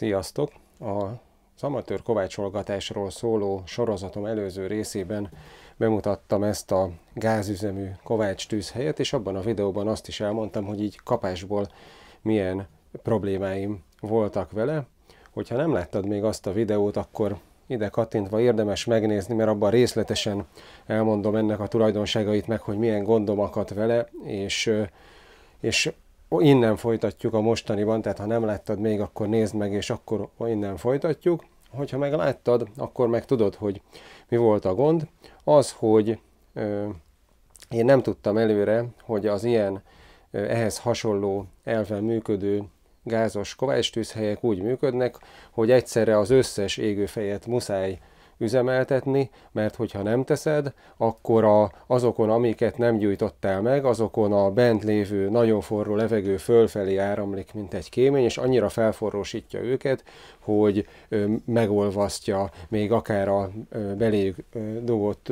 Sziasztok! Az amatőr kovácsolgatásról szóló sorozatom előző részében bemutattam ezt a gázüzemű kovács tűzhelyet, és abban a videóban azt is elmondtam, hogy így kapásból milyen problémáim voltak vele. Hogyha nem láttad még azt a videót, akkor ide kattintva érdemes megnézni, mert abban részletesen elmondom ennek a tulajdonságait meg, hogy milyen gondom akadt vele, és innen folytatjuk a mostaniban, tehát ha nem láttad még, akkor nézd meg, és akkor innen folytatjuk. Hogyha meg láttad, akkor meg tudod, hogy mi volt a gond. Az, hogy én nem tudtam előre, hogy az ilyen ehhez hasonló elven működő gázos kovácstűzhelyek úgy működnek, hogy egyszerre az összes égőfejet muszáj üzemeltetni, mert hogyha nem teszed, akkor azokon, amiket nem gyújtottál meg, azokon a bent lévő nagyon forró levegő fölfelé áramlik, mint egy kémény, és annyira felforrósítja őket, hogy megolvasztja még akár a beléjük dugott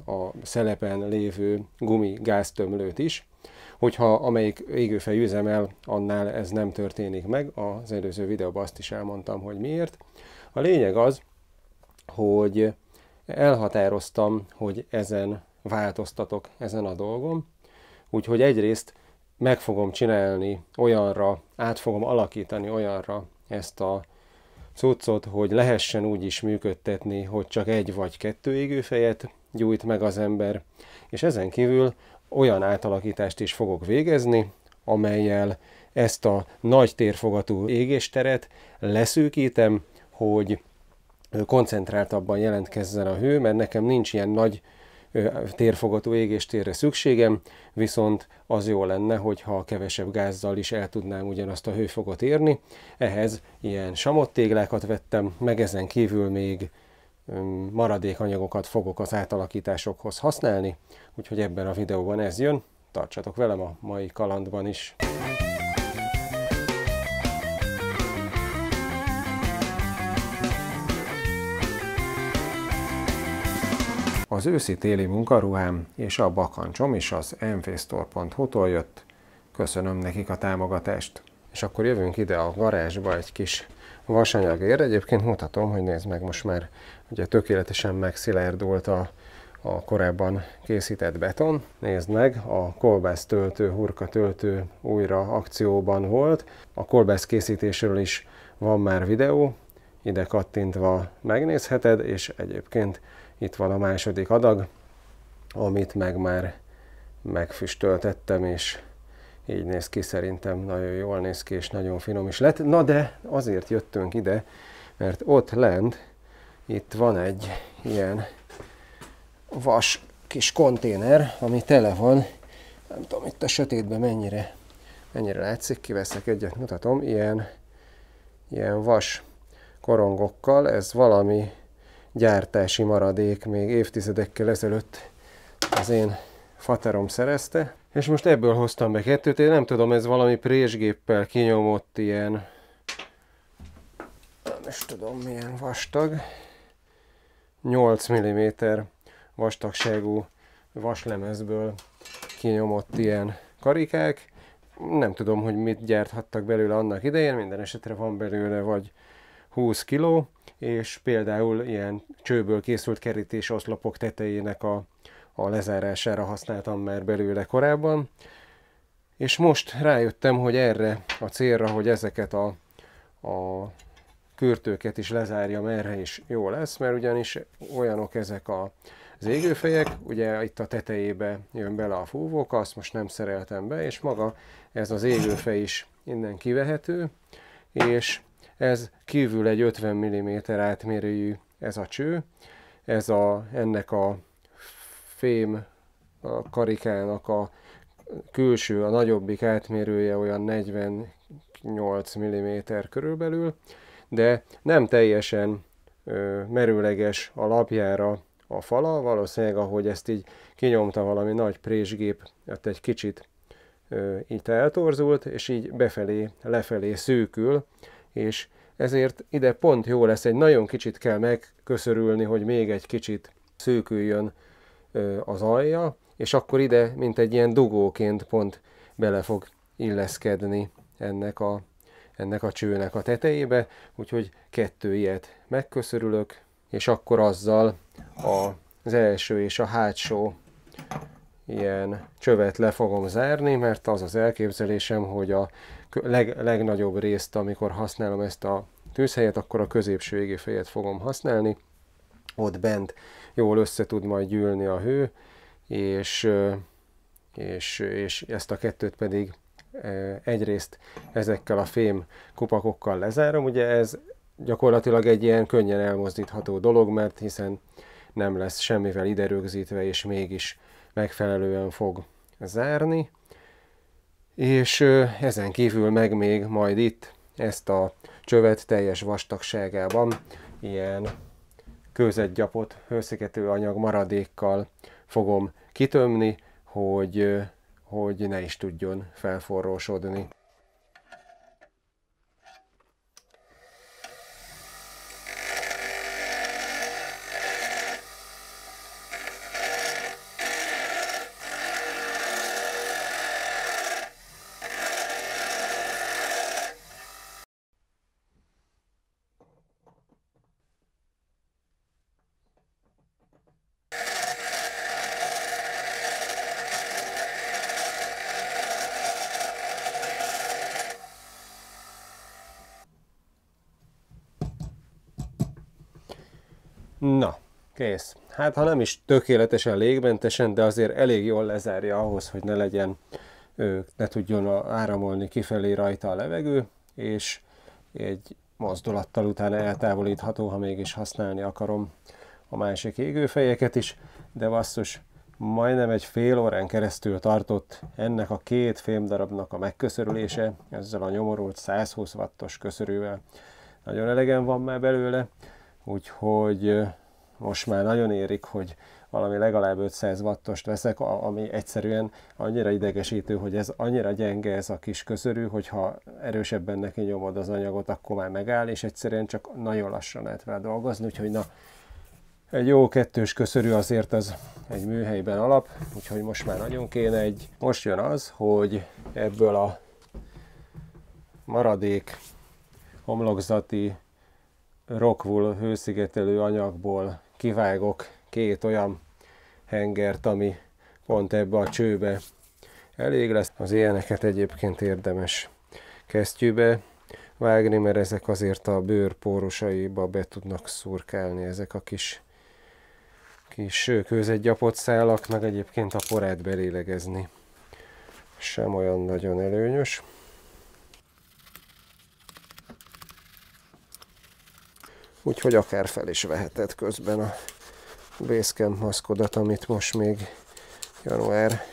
a szelepen lévő gumi gáztömlőt is. Hogyha amelyik égőfej üzemel, annál ez nem történik meg. Az előző videóban azt is elmondtam, hogy miért. A lényeg az, hogy elhatároztam, hogy ezen változtatok, ezen a dolgom. Úgyhogy egyrészt meg fogom csinálni olyanra, át fogom alakítani olyanra ezt a cuccot, hogy lehessen úgy is működtetni, hogy csak egy vagy kettő égőfejet gyújt meg az ember, és ezen kívül olyan átalakítást is fogok végezni, amellyel ezt a nagy térfogatú égésteret leszűkítem, hogy koncentráltabban jelentkezzen a hő, mert nekem nincs ilyen nagy térfogatú égéstérre szükségem, viszont az jó lenne, hogyha kevesebb gázzal is el tudnám ugyanazt a hőfogot érni. Ehhez ilyen samottéglákat vettem, meg ezen kívül még maradékanyagokat fogok az átalakításokhoz használni, úgyhogy ebben a videóban ez jön. Tartsatok velem a mai kalandban is! Az őszi-téli munkaruhám és a bakancsom is az mvstore.hu-tól jött. Köszönöm nekik a támogatást. És akkor jövünk ide a garázsba egy kis vasanyagért. Egyébként mutatom, hogy nézd meg, most már ugye tökéletesen megszilárdult a korábban készített beton. Nézd meg, a kolbásztöltő, hurkatöltő újra akcióban volt. A kolbász készítésről is van már videó, ide kattintva megnézheted, és egyébként itt van a második adag, amit meg már megfüstöltettem, és így néz ki, szerintem nagyon jól néz ki, és nagyon finom is lett. Na de azért jöttünk ide, mert ott lent, itt van egy ilyen vas kis konténer, ami tele van, nem tudom itt a sötétben mennyire látszik, kiveszek egyet, mutatom, ilyen vas korongokkal, ez valami gyártási maradék, még évtizedekkel ezelőtt az én faterom szerezte. És most ebből hoztam be kettőt, én nem tudom, ez valami présgéppel kinyomott ilyen, nem is tudom milyen vastag, 8 mm vastagságú vaslemezből kinyomott ilyen karikák. Nem tudom, hogy mit gyárthattak belőle annak idején, minden esetre van belőle vagy 20 kg, és például ilyen csőből készült kerítésoszlopok tetejének a lezárására használtam már belőle korábban. És most rájöttem, hogy erre a célra, hogy ezeket a kürtőket is lezárjam, erre is jó lesz, mert ugyanis olyanok ezek az égőfejek, ugye itt a tetejébe jön bele a fúvóka, azt most nem szereltem be, és maga ez az égőfej is innen kivehető, és ez kívül egy 50 mm átmérőjű ez a cső, ennek a fém karikának a külső, a nagyobbik átmérője olyan 48 mm körülbelül, de nem teljesen merőleges a lapjára a fala, valószínűleg ahogy ezt így kinyomta valami nagy présgép, ott egy kicsit itt eltorzult, és így befelé, lefelé szűkül, és ezért ide pont jó lesz, egy nagyon kicsit kell megköszörülni, hogy még egy kicsit szűküljön az alja, és akkor ide, mint egy ilyen dugóként pont bele fog illeszkedni ennek ennek a csőnek a tetejébe, úgyhogy 2 ilyet megköszörülök, és akkor azzal az első és a hátsó ilyen csövet le fogom zárni, mert az az elképzelésem, hogy a legnagyobb részt, amikor használom ezt a tűzhelyet, akkor a középső égőfejet fogom használni. Ott bent jól össze tud majd gyűlni a hő, és ezt a 2-t pedig egyrészt ezekkel a fém kupakokkal lezárom. Ugye ez gyakorlatilag egy ilyen könnyen elmozdítható dolog, mert hiszen nem lesz semmivel ide rögzítve, és mégis megfelelően fog zárni. És ezen kívül meg még majd itt ezt a csövet teljes vastagságában ilyen kőzetgyapot, hőszigetelő anyag maradékkal fogom kitömni, hogy ne is tudjon felforrósodni. Na, kész. Hát ha nem is tökéletesen légmentesen, de azért elég jól lezárja ahhoz, hogy ne tudjon áramolni kifelé rajta a levegő, és egy mozdulattal utána eltávolítható, ha mégis használni akarom a másik égőfejeket is, de basszus, majdnem egy fél órán keresztül tartott ennek a 2 fémdarabnak a megköszörülése, ezzel a nyomorult 120 wattos köszörűvel. Nagyon elegen van már belőle, úgyhogy most már nagyon érik, hogy valami legalább 500 wattost veszek, ami egyszerűen annyira idegesítő, hogy ez annyira gyenge ez a kis köszörű, hogyha erősebben neki nyomod az anyagot, akkor már megáll, és egyszerűen csak nagyon lassan lehet vele dolgozni, úgyhogy na, egy jó 2-s köszörű azért az egy műhelyben alap, úgyhogy most már nagyon kéne egy. Most jön az, hogy ebből a maradék homlokzati Rockwool hőszigetelő anyagból kivágok 2 olyan hengert, ami pont ebbe a csőbe elég lesz. Az ilyeneket egyébként érdemes kesztyűbe vágni, mert ezek azért a bőr pórusaiba be tudnak szurkálni, ezek a kis kőzetgyapott szálak, meg egyébként a porát belélegezni sem olyan nagyon előnyös. Úgyhogy akár fel is veheted közben a Basecamp maszkodat, amit most még január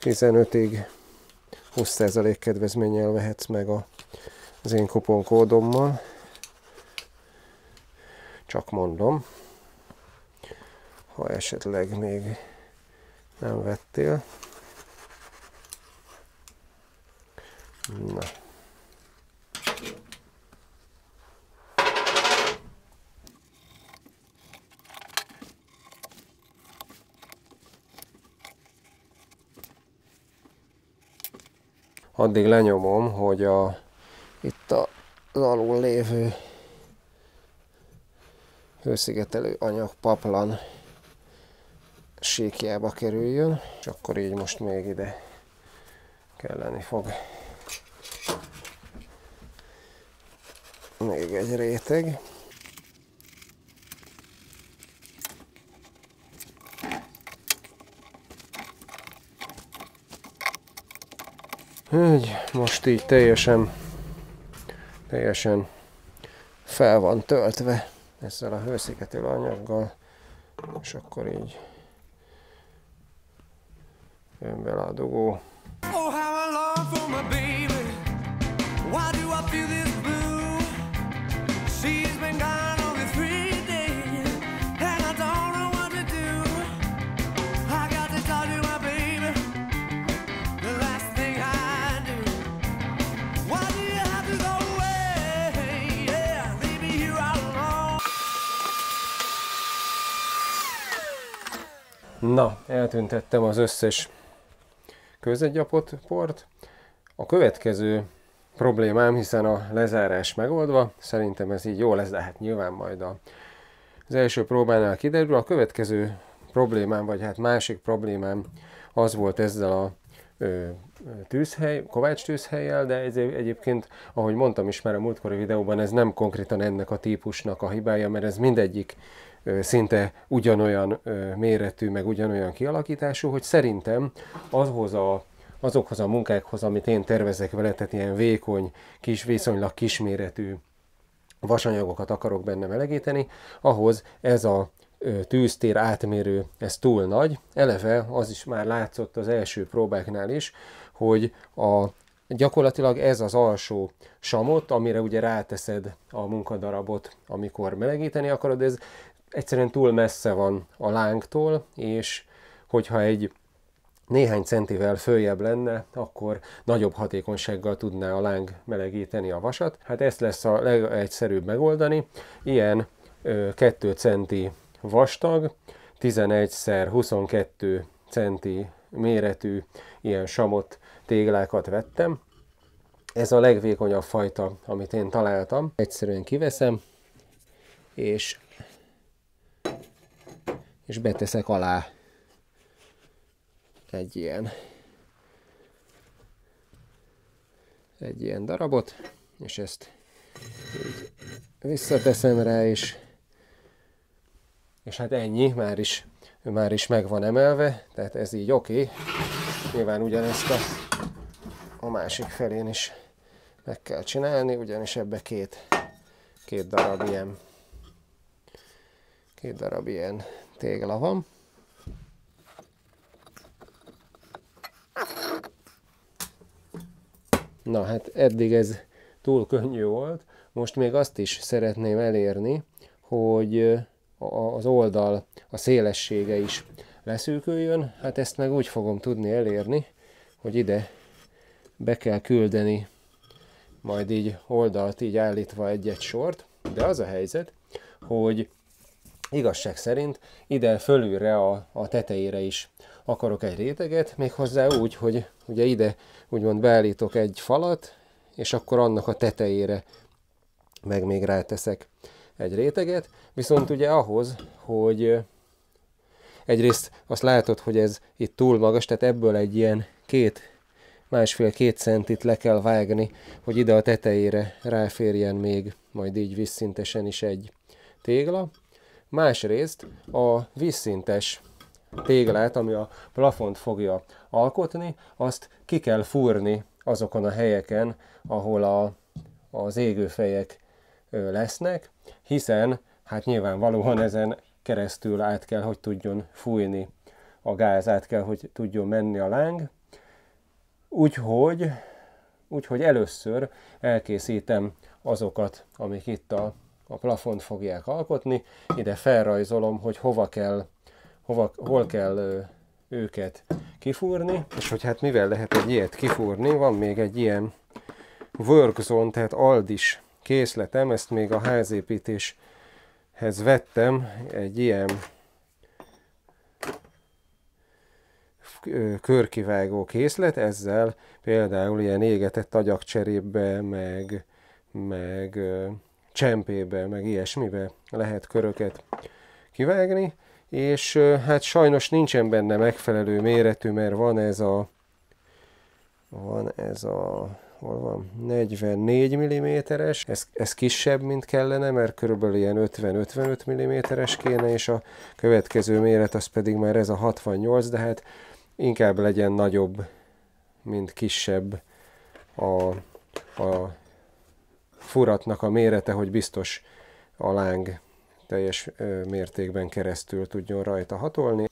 15-ig 20% kedvezménnyel vehetsz meg az én kuponkódommal. Csak mondom, ha esetleg még nem vettél. Na. Addig lenyomom, hogy itt az alul lévő hőszigetelő anyag paplan síkjába kerüljön, és akkor így most még ide kelleni fog még egy réteg. Úgy, most így teljesen fel van töltve ezzel a hőszigetelő anyaggal, és akkor így jön bele a dugó. Na, eltüntettem az összes kőzetgyapott port. A következő problémám, hiszen a lezárás megoldva, szerintem ez így jó lesz, de hát nyilván majd az első próbánál kiderül. A következő problémám, vagy hát másik problémám az volt ezzel a kovács tűzhellyel, de ez egyébként, ahogy mondtam is már a múltkori videóban, ez nem konkrétan ennek a típusnak a hibája, mert ez mindegyik szinte ugyanolyan méretű, meg ugyanolyan kialakítású, hogy szerintem azokhoz a munkákhoz, amit én tervezek vele, tehát ilyen vékony, viszonylag kisméretű vasanyagokat akarok benne melegíteni, ahhoz ez a tűztér átmérő, ez túl nagy. Eleve az is már látszott az első próbáknál is, hogy gyakorlatilag ez az alsó samot, amire ugye ráteszed a munkadarabot, amikor melegíteni akarod, ez egyszerűen túl messze van a lángtól, és hogyha egy néhány centivel följebb lenne, akkor nagyobb hatékonysággal tudná a láng melegíteni a vasat. Hát ezt lesz a legegyszerűbb megoldani. Ilyen 2 centi vastag, 11x22 centi méretű ilyen samot téglákat vettem. Ez a legvékonyabb fajta, amit én találtam. Egyszerűen kiveszem, és beteszek alá egy ilyen darabot, és ezt így visszateszem rá, és hát ennyi, már is meg van emelve, tehát ez így oké. Nyilván ugyanezt a másik felén is meg kell csinálni, ugyanis ebbe két darab ilyen tégla van. Na hát eddig ez túl könnyű volt, most még azt is szeretném elérni, hogy az oldal, a szélessége is leszűküljön. Hát ezt meg úgy fogom tudni elérni, hogy ide be kell küldeni, majd így oldalt így állítva egy-egy sort, de az a helyzet, hogy igazság szerint ide fölülre a tetejére is akarok egy réteget, méghozzá úgy, hogy ugye ide úgymond beállítok egy falat, és akkor annak a tetejére meg még ráteszek egy réteget, viszont ugye ahhoz, hogy egyrészt azt látod, hogy ez itt túl magas, tehát ebből egy ilyen 1,5-2 centit le kell vágni, hogy ide a tetejére ráférjen még majd így vízszintesen is egy tégla. Másrészt a vízszintes téglát, ami a plafont fogja alkotni, azt ki kell fúrni azokon a helyeken, ahol az égőfejek lesznek, hiszen hát nyilvánvalóan ezen keresztül át kell, hogy tudjon fújni a gáz, át kell, hogy tudjon menni a láng. Úgyhogy először elkészítem azokat, amik itt a plafont fogják alkotni. Ide felrajzolom, hogy hol kell őket kifúrni, és hogy hát mivel lehet egy ilyet kifúrni, van még egy ilyen workzone, tehát aldis készletem, ezt még a házépítéshez vettem, egy ilyen körkivágó készlet, ezzel például ilyen égetett agyagcserépbe, meg csempébe, meg ilyesmibe lehet köröket kivágni, és hát sajnos nincsen benne megfelelő méretű, mert van ez a hol van? 44 mm-es, ez kisebb, mint kellene, mert körülbelül ilyen 50-55 mm-es kéne, és a következő méret az pedig már ez a 68, de hát inkább legyen nagyobb, mint kisebb a furatnak a mérete, hogy biztos a láng teljes mértékben keresztül tudjon rajta hatolni.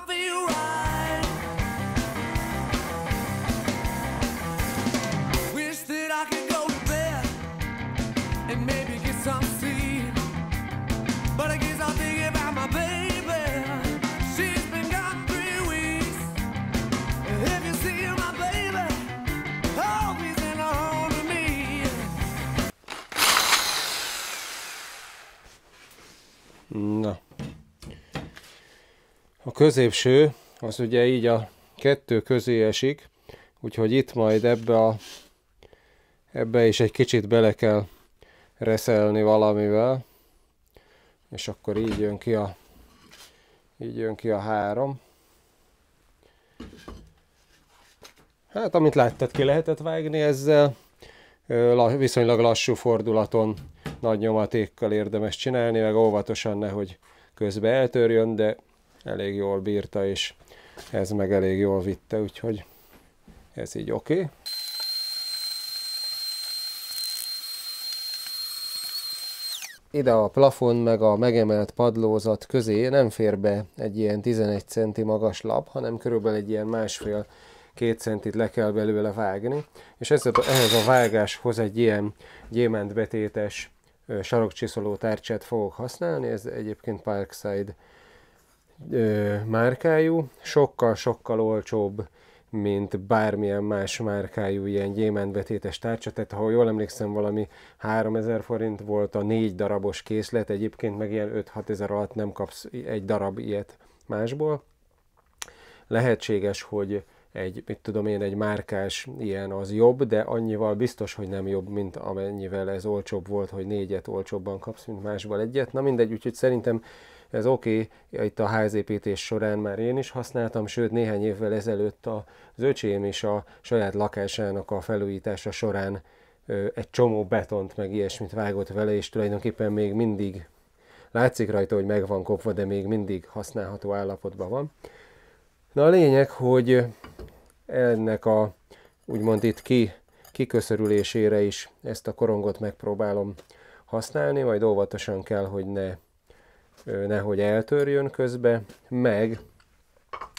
Feel Na. A középső, az ugye így a kettő közé esik, úgyhogy itt majd ebbe is egy kicsit bele kell reszelni valamivel, és akkor így jön ki a 3. Hát, amit láttad, ki lehetett vágni ezzel, viszonylag lassú fordulaton, nagy nyomatékkal érdemes csinálni, meg óvatosan, nehogy közbe eltörjön, de elég jól bírta, és ez meg elég jól vitte, úgyhogy ez így oké. Ide a plafon meg a megemelt padlózat közé nem fér be egy ilyen 11 cm magas lap, hanem körülbelül egy ilyen 1,5-2 centit le kell belőle vágni, és ehhez a vágáshoz egy ilyen gyémántbetétes sarokcsiszoló tárcsát fogok használni. Ez egyébként Parkside márkájú, sokkal olcsóbb, mint bármilyen más márkájú ilyen gyémántbetétes tárcsa, tehát ha jól emlékszem, valami 3000 forint volt a 4 darabos készlet, egyébként meg ilyen 5-6 ezer alatt nem kapsz egy darab ilyet másból. Lehetséges, hogy egy márkás ilyen az jobb, de annyival biztos, hogy nem jobb, mint amennyivel ez olcsóbb volt, hogy 4-et olcsóbban kapsz, mint másból egyet. Na mindegy, úgyhogy szerintem ez oké. Itt a házépítés során már én is használtam, sőt néhány évvel ezelőtt az öcsém is a saját lakásának a felújítása során egy csomó betont meg ilyesmit vágott vele, és tulajdonképpen még mindig látszik rajta, hogy meg van kopva, de még mindig használható állapotban van. Na a lényeg, hogy ennek a úgymond itt kiköszörülésére is ezt a korongot megpróbálom használni, majd óvatosan kell, hogy nehogy eltörjön közbe, meg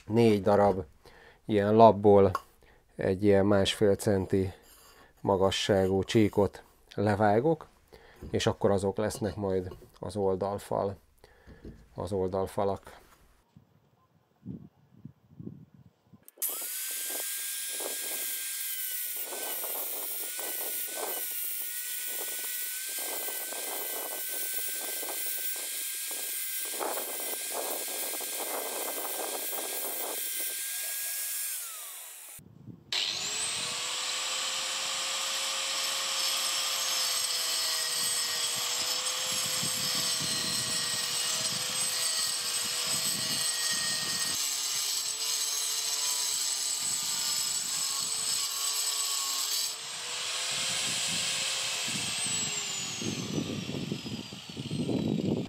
4 darab ilyen lapból egy ilyen 1,5 centi magasságú csíkot levágok, és akkor azok lesznek majd az oldalfalak.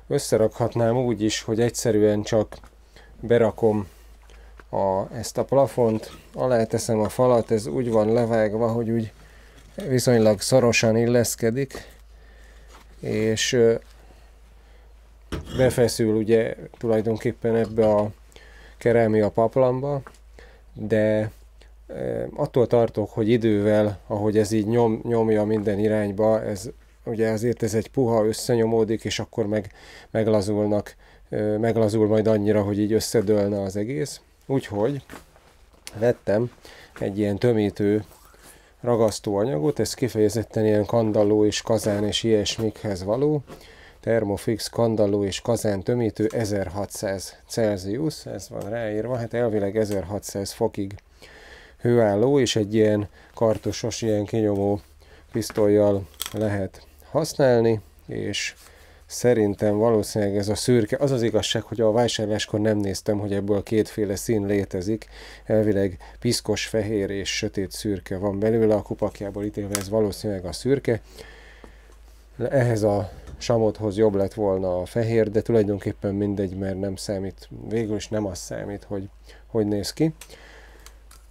Összerakhatnám úgy is, hogy egyszerűen csak berakom ezt a plafont, alá teszem a falat, ez úgy van levágva, hogy úgy viszonylag szorosan illeszkedik, és befeszül ugye tulajdonképpen ebbe a kerámia paplamba, de attól tartok, hogy idővel, ahogy ez így nyomja minden irányba, ugye azért ez egy puha, összenyomódik, és akkor meglazul majd annyira, hogy így összedőlne az egész. Úgyhogy vettem egy ilyen tömítő ragasztóanyagot, ez kifejezetten ilyen kandalló és kazán és ilyesmikhez való. Thermofix kandalló és kazán tömítő 1600 Celsius, ez van ráírva, hát elvileg 1600 fokig hőálló, és egy ilyen kartosos, ilyen kinyomó pisztollyal lehet használni, és szerintem valószínűleg ez a szürke, az az igazság, hogy a vásárláskor nem néztem, hogy ebből kétféle szín létezik, elvileg piszkos fehér és sötét szürke van belőle, a kupakjából ítélve ez valószínűleg a szürke. Ehhez a samothoz jobb lett volna a fehér, de tulajdonképpen mindegy, mert nem számít, végül is nem az számít, hogy néz ki.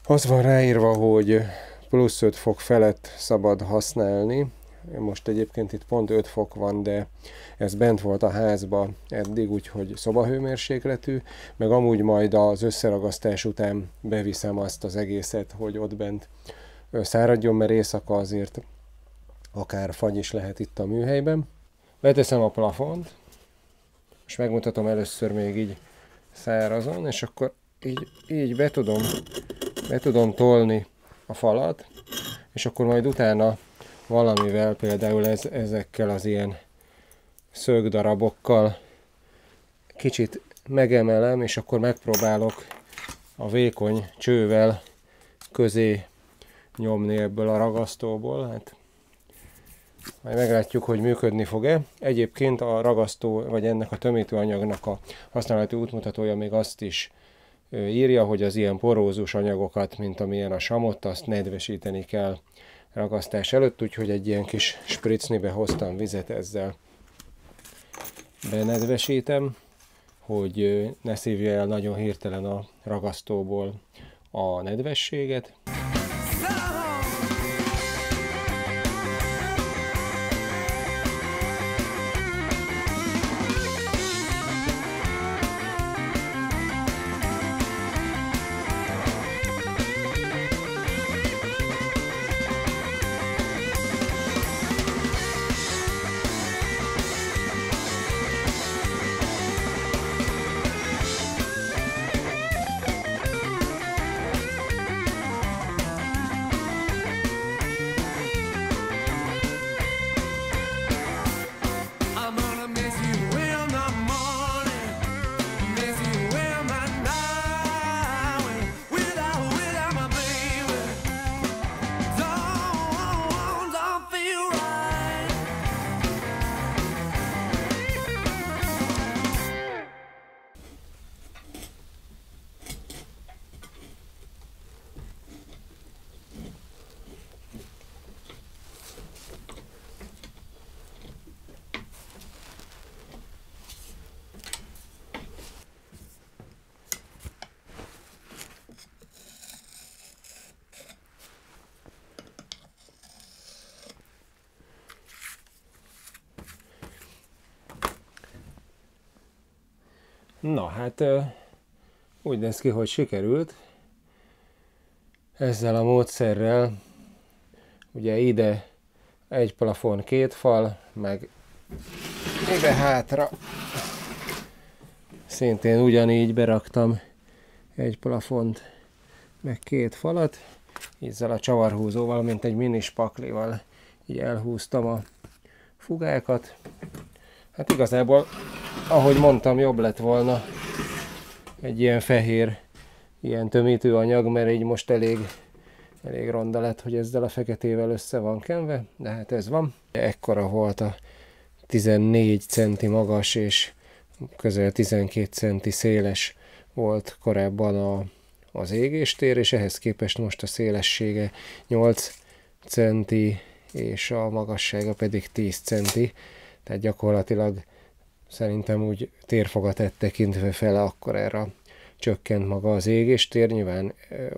Az van ráírva, hogy plusz 5 fok felett szabad használni. Most egyébként itt pont 5 fok van, de ez bent volt a házba eddig, úgyhogy szobahőmérsékletű, meg amúgy majd az összeragasztás után beviszem azt az egészet, hogy ott bent száradjon, mert éjszaka azért akár fagy is lehet itt a műhelyben. Beteszem a plafont, és megmutatom először még így szárazon, és akkor így be tudom tolni a falat, és akkor majd utána valamivel, például ezekkel az ilyen szögdarabokkal kicsit megemelem, és akkor megpróbálok a vékony csővel közé nyomni ebből a ragasztóból. Hát majd meglátjuk, hogy működni fog-e. Egyébként a ragasztó, vagy ennek a tömítőanyagnak a használati útmutatója még azt is írja, hogy az ilyen porózus anyagokat, mint amilyen a samot, azt nedvesíteni kell ragasztás előtt, úgyhogy egy ilyen kis spritznibe hoztam vizet, ezzel benedvesítem, hogy ne szívja el nagyon hirtelen a ragasztóból a nedvességet. Na hát úgy néz ki, hogy sikerült. Ezzel a módszerrel ugye ide egy plafon, két fal, meg ide hátra szintén ugyanígy beraktam egy plafont, meg két falat. Ezzel a csavarhúzóval, mint egy mini spaklival így elhúztam a fugákat. Hát igazából, ahogy mondtam, jobb lett volna egy ilyen fehér, ilyen tömítőanyag, mert így most elég ronda lett, hogy ezzel a feketével össze van kenve, de hát ez van. Ekkora volt a 14 centi magas és közel 12 centi széles volt korábban az égéstér, és ehhez képest most a szélessége 8 centi, és a magassága pedig 10 centi. Tehát gyakorlatilag szerintem úgy térfogatett tekintve fele akkor erre csökkent maga az égéstér. Nyilván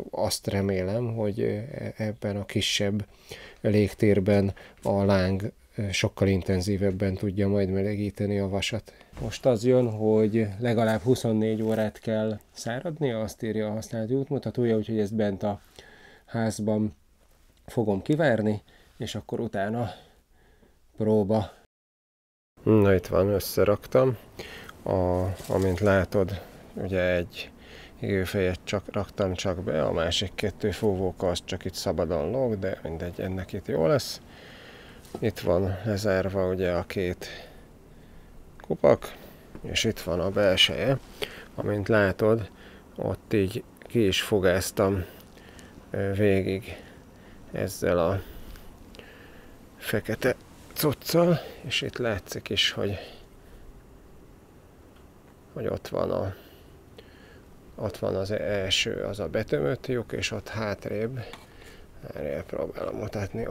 azt remélem, hogy ebben a kisebb légtérben a láng sokkal intenzívebben tudja majd melegíteni a vasat. Most az jön, hogy legalább 24 órát kell száradnia, azt írja a használati útmutatója, úgyhogy ezt bent a házban fogom kivárni, és akkor utána próba. Na, itt van, összeraktam. Amint látod, ugye egy égőfejet raktam csak be, a másik kettő fúvóka az csak itt szabadon lóg, de mindegy, ennek itt jó lesz. Itt van lezárva ugye a két kupak, és itt van a belseje. Amint látod, ott így ki is fogáztam végig ezzel a fekete cuccal, és itt látszik is, hogy ott van az első, az a betömött lyuk, és ott hátrébb, erre próbálom mutatni,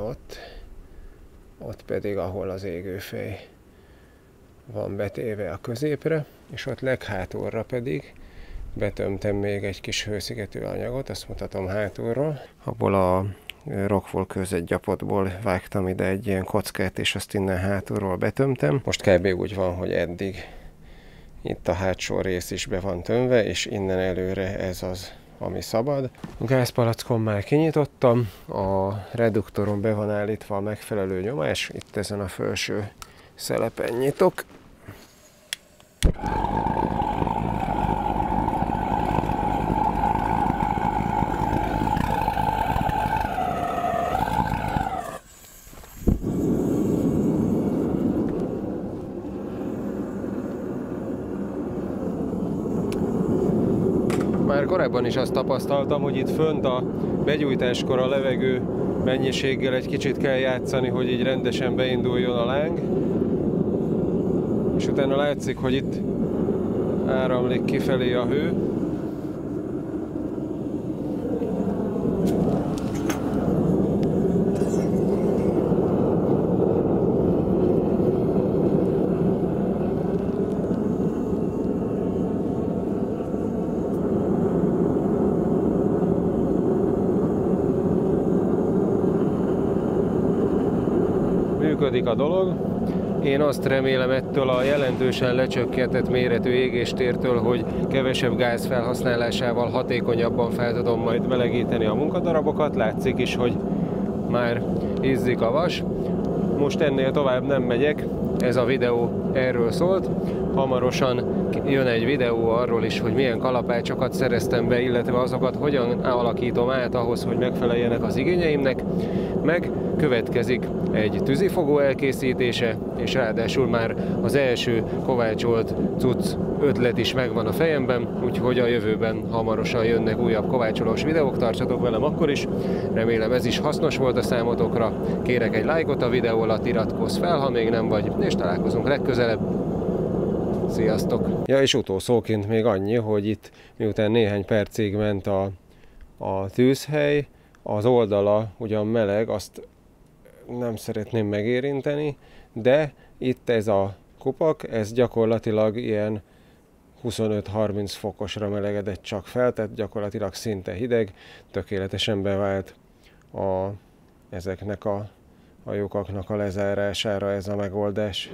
ott pedig, ahol az égőfej van betéve a középre, és ott leghátulra pedig betömtem még egy kis hőszigető anyagot, azt mutatom hátulról. Abból a Rockwool kőzetgyapotból vágtam ide egy ilyen kockát, és azt innen hátulról betömtem. Most kb. Úgy van, hogy eddig itt a hátsó rész is be van tömve, és innen előre ez az, ami szabad. A gázpalackon már kinyitottam, a reduktoron be van állítva a megfelelő nyomás, itt ezen a felső szelepen nyitok. Már korábban is azt tapasztaltam, hogy itt fönt a begyújtáskor a levegő mennyiséggel egy kicsit kell játszani, hogy így rendesen beinduljon a láng. És utána látszik, hogy itt áramlik kifelé a hő. Működik a dolog. Én azt remélem ettől a jelentősen lecsökkentett méretű égéstértől, hogy kevesebb gáz felhasználásával hatékonyabban fel tudom majd melegíteni a munkadarabokat. Látszik is, hogy már izzik a vas. Most ennél tovább nem megyek, ez a videó erről szólt. Hamarosan jön egy videó arról is, hogy milyen kalapácsokat szereztem be, illetve azokat hogyan alakítom át ahhoz, hogy megfeleljenek az igényeimnek. Meg következik egy tűzifogó elkészítése, és ráadásul már az első kovácsolt cucc ötlet is megvan a fejemben, úgyhogy a jövőben hamarosan jönnek újabb kovácsolós videók, tartsatok velem akkor is. Remélem ez is hasznos volt a számotokra. Kérek egy lájkot a videó alatt, iratkozz fel, ha még nem vagy, és találkozunk legközelebb. Sziasztok! Ja, és utószóként még annyi, hogy itt miután néhány percig ment a tűzhely, az oldala ugyan meleg, azt nem szeretném megérinteni, de itt ez a kupak, ez gyakorlatilag ilyen 25-30 fokosra melegedett csak fel, tehát gyakorlatilag szinte hideg, tökéletesen bevált ezeknek a lyukaknak a lezárására ez a megoldás.